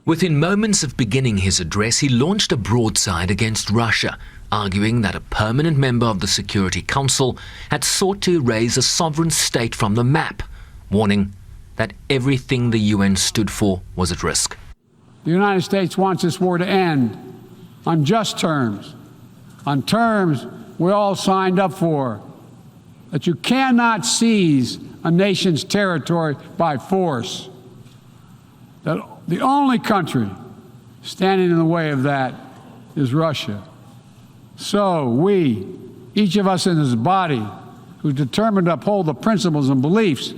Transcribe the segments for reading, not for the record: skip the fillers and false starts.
Within moments of beginning his address, he launched a broadside against Russia, arguing that a permanent member of the Security Council had sought to erase a sovereign state from the map, warning that everything the UN stood for was at risk. The United States wants this war to end on just terms, on terms we all signed up for, that you cannot seize a nation's territory by force. That the only country standing in the way of that is Russia. So we, each of us in this body, who's determined to uphold the principles and beliefs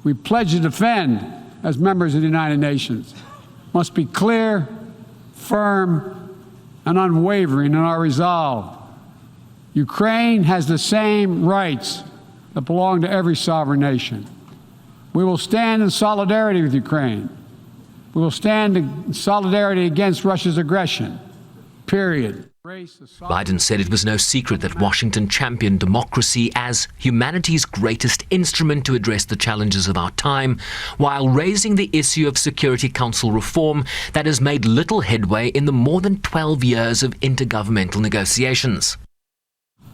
we pledge to defend as members of the United Nations, must be clear, firm, and unwavering in our resolve. Ukraine has the same rights that belong to every sovereign nation. We will stand in solidarity with Ukraine. We will stand in solidarity against Russia's aggression, period. Biden said it was no secret that Washington championed democracy as humanity's greatest instrument to address the challenges of our time, while raising the issue of Security Council reform that has made little headway in the more than 12 years of intergovernmental negotiations.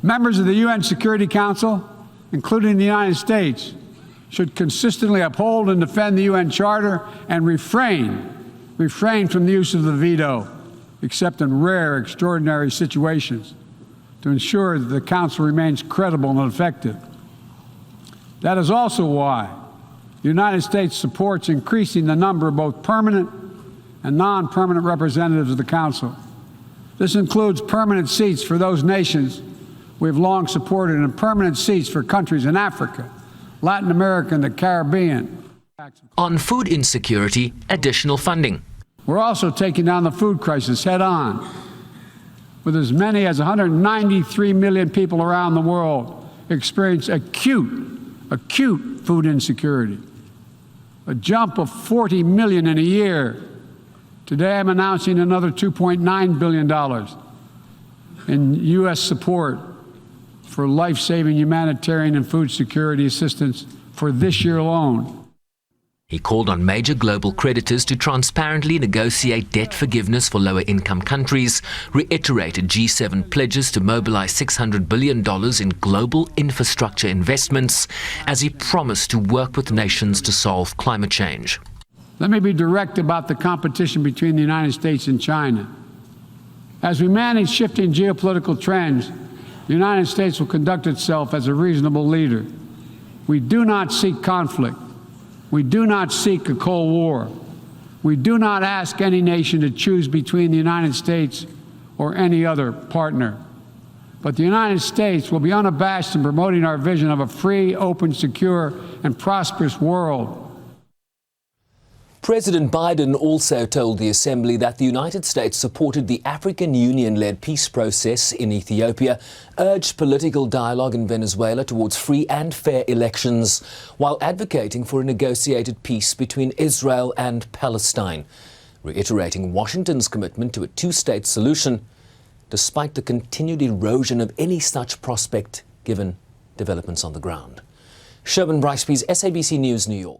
Members of the UN Security Council, including the United States, should consistently uphold and defend the UN Charter and refrain from the use of the veto, except in rare, extraordinary situations, to ensure that the Council remains credible and effective. That is also why the United States supports increasing the number of both permanent and non-permanent representatives of the Council. This includes permanent seats for those nations we have long supported and permanent seats for countries in Africa, Latin America, and the Caribbean. On food insecurity, additional funding. We're also taking down the food crisis head on, with as many as 193 million people around the world experience acute food insecurity, a jump of 40 million in a year. Today I'm announcing another $2.9 billion in U.S. support for life-saving humanitarian and food security assistance for this year alone. He called on major global creditors to transparently negotiate debt forgiveness for lower-income countries, reiterated G7 pledges to mobilize $600 billion in global infrastructure investments, as he promised to work with nations to solve climate change. Let me be direct about the competition between the United States and China. As we manage shifting geopolitical trends, the United States will conduct itself as a reasonable leader. We do not seek conflict. We do not seek a Cold War. We do not ask any nation to choose between the United States or any other partner. But the United States will be unabashed in promoting our vision of a free, open, secure, and prosperous world. President Biden also told the Assembly that the United States supported the African Union-led peace process in Ethiopia, urged political dialogue in Venezuela towards free and fair elections, while advocating for a negotiated peace between Israel and Palestine, reiterating Washington's commitment to a two-state solution, despite the continued erosion of any such prospect given developments on the ground. Sherman Brycepease, SABC News, New York.